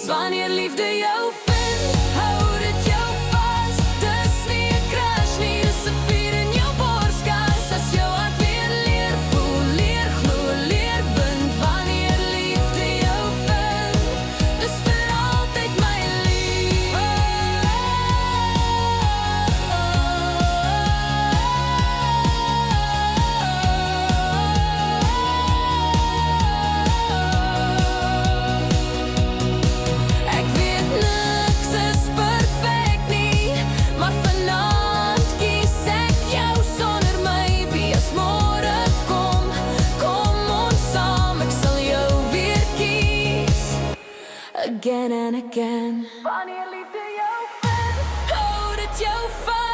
Wanneer liefde jou vindt, hou dit jou vast. Dis nie 'n crash nie, dis 'n vuur in jou borskas. As jou hart weer leer voel, leer glo, leer bind. Wanneer liefde jou vind, dis vir altyd my lief. Ek weet niks is perfek nie, maar vanaand kies ek jou sonder my. Wie as môre kom, kom ons saam, ek sal jou weer kies. Again and again. Wanneer liefde jou vind, hou dit jou vas.